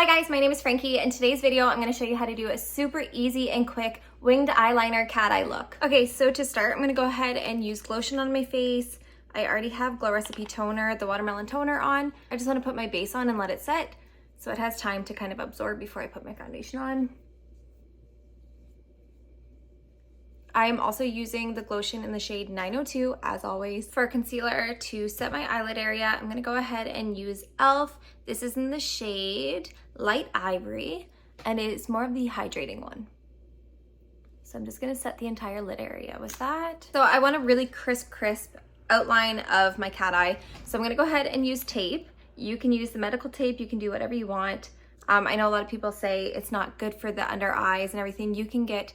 Hi guys, my name is Frankie. In today's video, I'm going to show you how to do a super easy and quick winged eyeliner cat eye look. Okay, so to start, I'm going to go ahead and use glotion on my face. I already have Glow Recipe Toner, the watermelon toner on. I just want to put my base on and let it set so it has time to kind of absorb before I put my foundation on. I am also using the glotion in the shade 902, as always. For concealer to set my eyelid area, I'm gonna go ahead and use e.l.f. This is in the shade Light Ivory, and it is more of the hydrating one. So I'm just gonna set the entire lid area with that. So I want a really crisp outline of my cat eye. So I'm gonna go ahead and use tape. You can use the medical tape, you can do whatever you want. I know a lot of people say it's not good for the under eyes and everything. You can get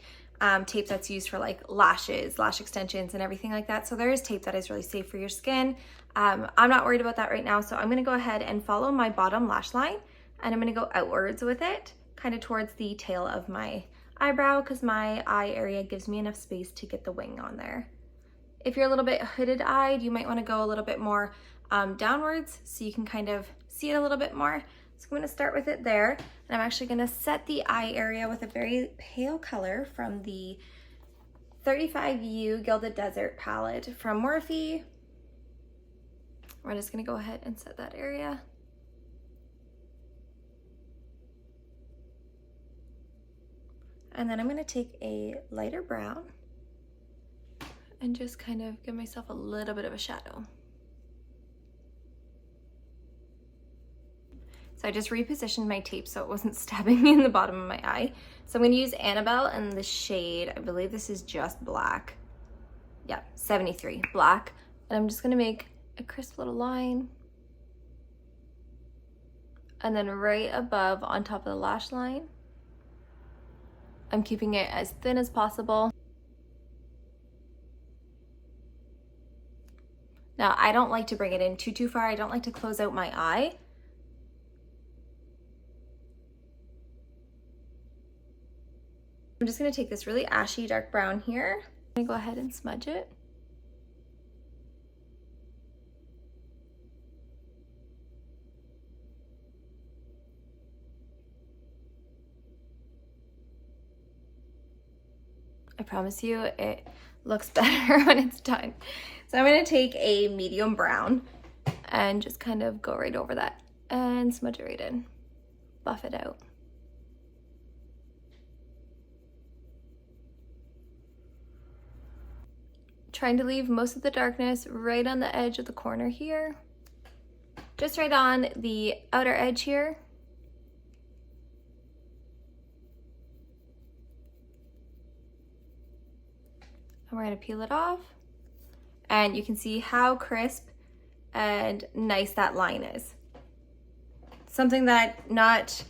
tape that's used for like lashes, lash extensions and everything like that. So there is tape that is really safe for your skin. I'm not worried about that right now. So I'm gonna go ahead and follow my bottom lash line and I'm gonna go outwards with it, kind of towards the tail of my eyebrow because my eye area gives me enough space to get the wing on there. If you're a little bit hooded eyed, you might wanna go a little bit more downwards so you can kind of see it a little bit more. So I'm gonna start with it there, and I'm actually gonna set the eye area with a very pale color from the 35U Gilded Desert palette from Morphe. We're just gonna go ahead and set that area. And then I'm gonna take a lighter brown and just kind of give myself a little bit of a shadow. So I just repositioned my tape so it wasn't stabbing me in the bottom of my eye. So I'm gonna use Annabelle in the shade, I believe this is just black. Yeah, 73, black. And I'm just gonna make a crisp little line. And then right above on top of the lash line, I'm keeping it as thin as possible. Now, I don't like to bring it in too far. I don't like to close out my eye. I'm just gonna take this really ashy dark brown here. I'm gonna go ahead and smudge it. I promise you it looks better when it's done. So I'm gonna take a medium brown and just kind of go right over that and smudge it right in, buff it out. Trying to leave most of the darkness right on the edge of the corner here. Just right on the outer edge here. And we're gonna peel it off. And you can see how crisp and nice that line is. Something that not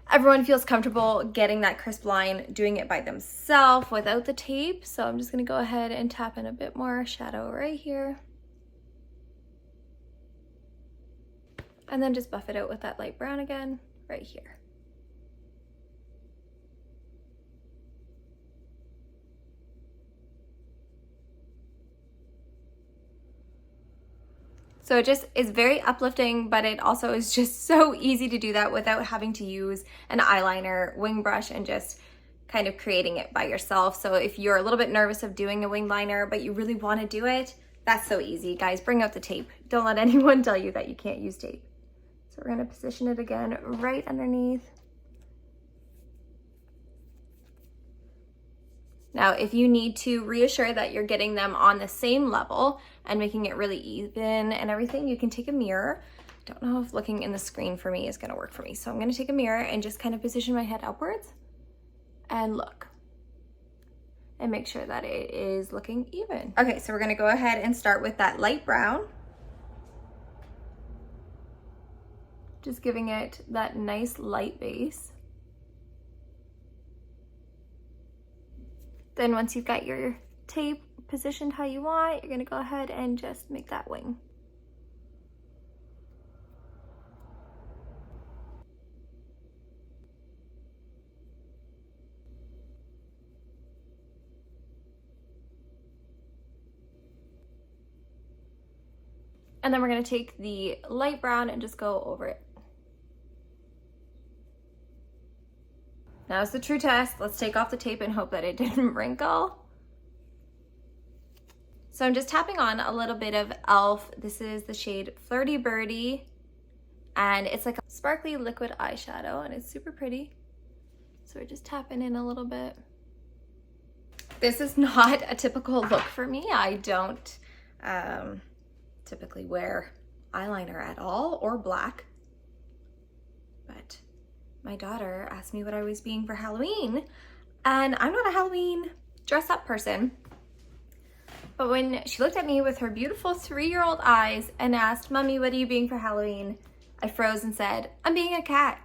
everyone feels comfortable getting that crisp line doing it by themselves without the tape. So I'm just gonna go ahead and tap in a bit more shadow right here. And then just buff it out with that light brown again, right here. So it just is very uplifting, but it also is just so easy to do that without having to use an eyeliner wing brush and just kind of creating it by yourself. So if you're a little bit nervous of doing a wing liner, but you really want to do it, that's so easy. Guys, bring out the tape. Don't let anyone tell you that you can't use tape. So we're going to position it again right underneath. Now, if you need to reassure that you're getting them on the same level and making it really even and everything, you can take a mirror. Don't know if looking in the screen for me is gonna work for me. So I'm gonna take a mirror and just kind of position my head upwards and look. And make sure that it is looking even. Okay, so we're gonna go ahead and start with that light brown. Just giving it that nice light base. Then once you've got your tape positioned how you want, you're gonna go ahead and just make that wing. And then we're gonna take the light brown and just go over it. Now's the true test. Let's take off the tape and hope that it didn't wrinkle. So I'm just tapping on a little bit of e.l.f. This is the shade Flirty Birdie, and it's like a sparkly liquid eyeshadow, and it's super pretty. So we're just tapping in a little bit. This is not a typical look for me. I don't typically wear eyeliner at all, or black, but my daughter asked me what I was being for Halloween, and I'm not a Halloween dress up person. But when she looked at me with her beautiful 3-year-old eyes and asked, "Mommy, what are you being for Halloween?" I froze and said, "I'm being a cat."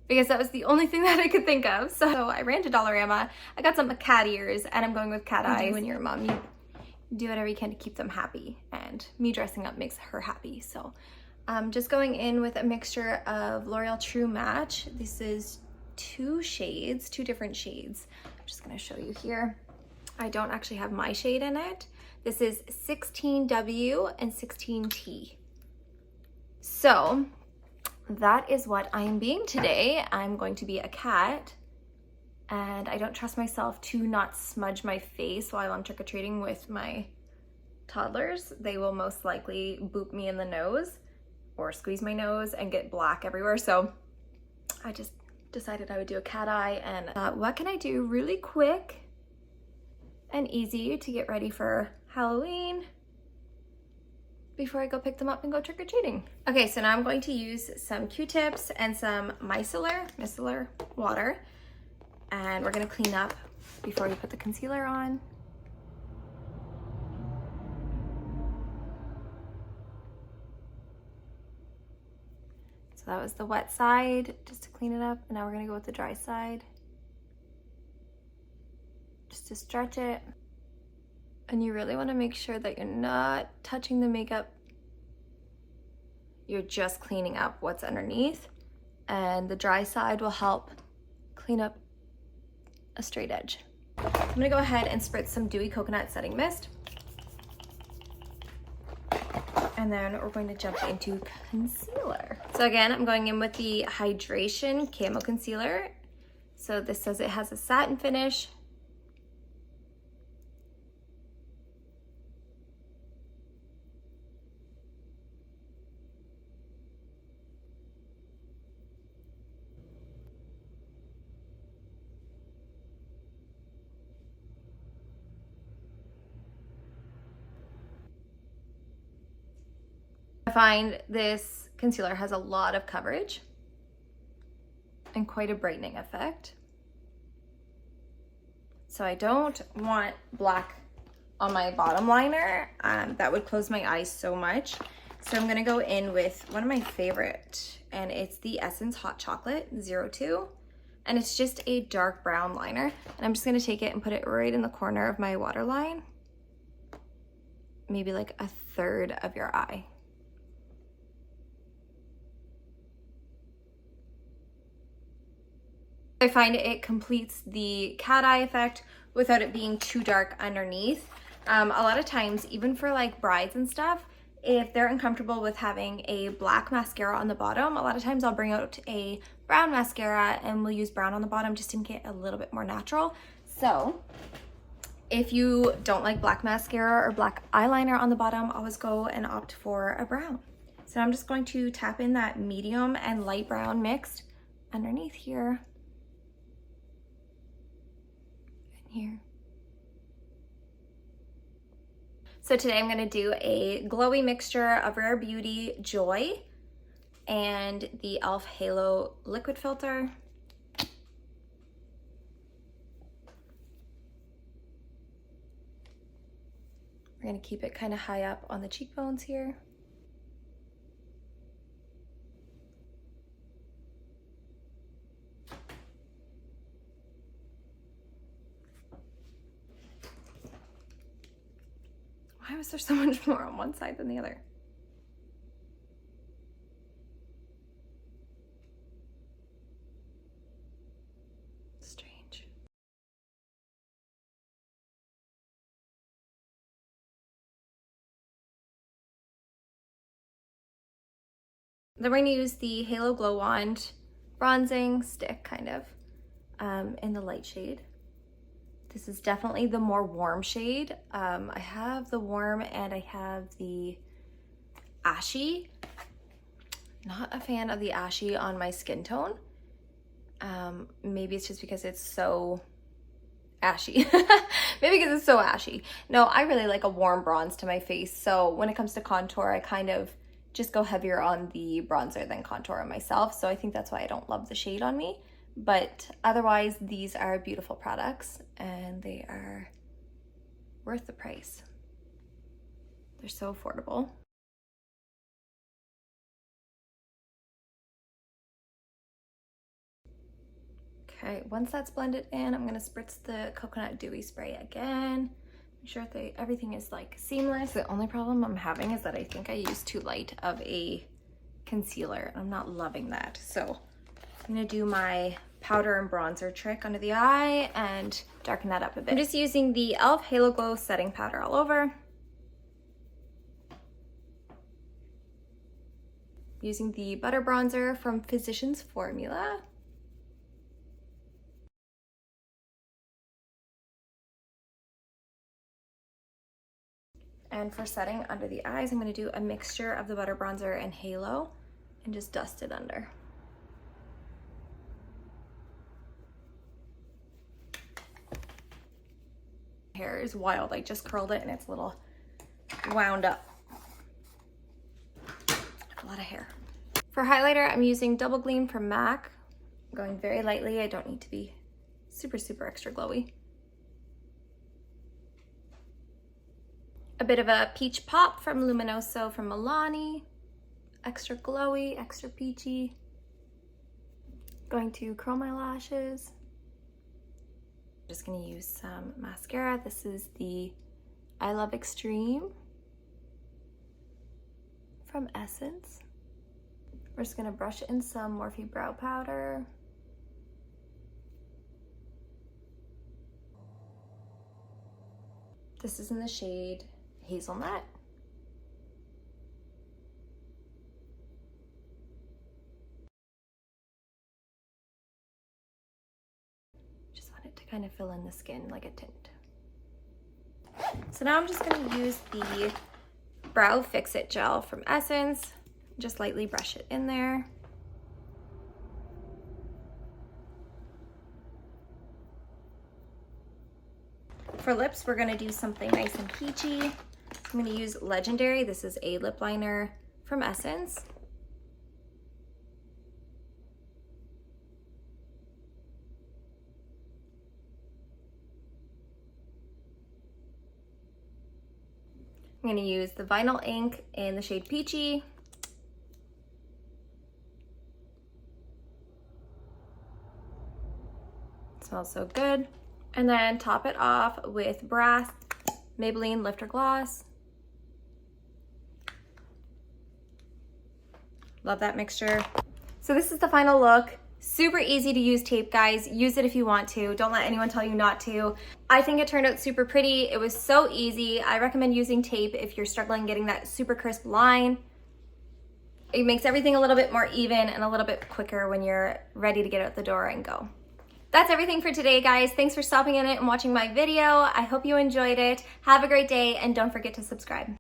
Because that was the only thing that I could think of. So I ran to Dollarama, I got some cat ears, and I'm going with cat eyes. When you're a mom, you do whatever you can to keep them happy, and me dressing up makes her happy. So I'm just going in with a mixture of L'Oreal True Match. This is 2 different shades. I'm just gonna show you here. I don't actually have my shade in it. This is 16W and 16T. So that is what I'm being today. I'm going to be a cat, and I don't trust myself to not smudge my face while I'm trick-or-treating with my toddlers. They will most likely boop me in the nose or squeeze my nose and get black everywhere. So I just decided I would do a cat eye, and what can I do really quick and easy to get ready for Halloween before I go pick them up and go trick-or-treating. Okay, so now I'm going to use some Q-tips and some micellar water, and we're gonna clean up before we put the concealer on. So that was the wet side, just to clean it up, and now we're gonna go with the dry side, just to stretch it. And you really want to make sure that you're not touching the makeup. You're just cleaning up what's underneath, and the dry side will help clean up a straight edge. I'm gonna go ahead and spritz some Dewy Coconut Setting Mist. And then we're going to jump into concealer. So again, I'm going in with the Hydration Camo Concealer. So this says it has a satin finish. I find this concealer has a lot of coverage and quite a brightening effect. So I don't want black on my bottom liner. That would close my eyes so much. So I'm gonna go in with one of my favorite, and it's the Essence Hot Chocolate 02. And it's just a dark brown liner. And I'm just gonna take it and put it right in the corner of my waterline. Maybe like 1/3 of your eye. I find it completes the cat eye effect without it being too dark underneath. A lot of times, even for like brides and stuff, if they're uncomfortable with having a black mascara on the bottom, a lot of times I'll bring out a brown mascara and we'll use brown on the bottom just to make it a little bit more natural. So if you don't like black mascara or black eyeliner on the bottom, always go and opt for a brown. So I'm just going to tap in that medium and light brown mixed underneath here. Here. So today I'm going to do a glowy mixture of Rare Beauty Joy and the e.l.f. Halo Liquid Filter. We're going to keep it kind of high up on the cheekbones here. Why was there so much more on one side than the other? Strange. Then we're going to use the Halo Glow Wand bronzing stick, kind of. in the light shade. This is definitely the more warm shade. I have the warm and I have the ashy. Not a fan of the ashy on my skin tone. Maybe it's just because it's so ashy. Maybe because it's so ashy. No, I really like a warm bronze to my face. So when it comes to contour, I kind of just go heavier on the bronzer than contour on myself. So I think that's why I don't love the shade on me. But otherwise, these are beautiful products and they are worth the price. They're so affordable. Okay, once that's blended in, I'm gonna spritz the coconut dewy spray again. Make sure that everything is like seamless. The only problem I'm having is that I think I used too light of a concealer. I'm not loving that. So I'm gonna do my powder and bronzer trick under the eye and darken that up a bit. I'm just using the e.l.f. Halo Glow setting powder all over. Using the butter bronzer from Physicians Formula. And for setting under the eyes, I'm gonna do a mixture of the butter bronzer and halo and just dust it under. Hair is wild. I just curled it and it's a little wound up. A lot of hair. For highlighter, I'm using Double Gleam from MAC. I'm going very lightly. I don't need to be super, super extra glowy. A bit of a peach pop from Luminoso from Milani. Extra glowy, extra peachy. Going to curl my lashes. Just gonna use some mascara. This is the I Love Extreme from Essence. We're just gonna brush in some Morphe brow powder. This is in the shade Hazelnut. Just want it to kind of fill in the skin like a tint. So now I'm just gonna use the Brow Fix-It gel from Essence. Just lightly brush it in there. For lips, we're gonna do something nice and peachy. I'm gonna use Legendary. This is a lip liner from Essence. I'm gonna use the vinyl ink in the shade Peachy. It smells so good. And then top it off with Brass Maybelline Liftergloss. Love that mixture. So this is the final look. Super easy to use tape, guys. Use it if you want to. Don't let anyone tell you not to. I think it turned out super pretty. It was so easy. I recommend using tape if you're struggling getting that super crisp line. It makes everything a little bit more even and a little bit quicker when you're ready to get out the door and go. That's everything for today, guys. Thanks for stopping in it and watching my video. I hope you enjoyed it. Have a great day and don't forget to subscribe.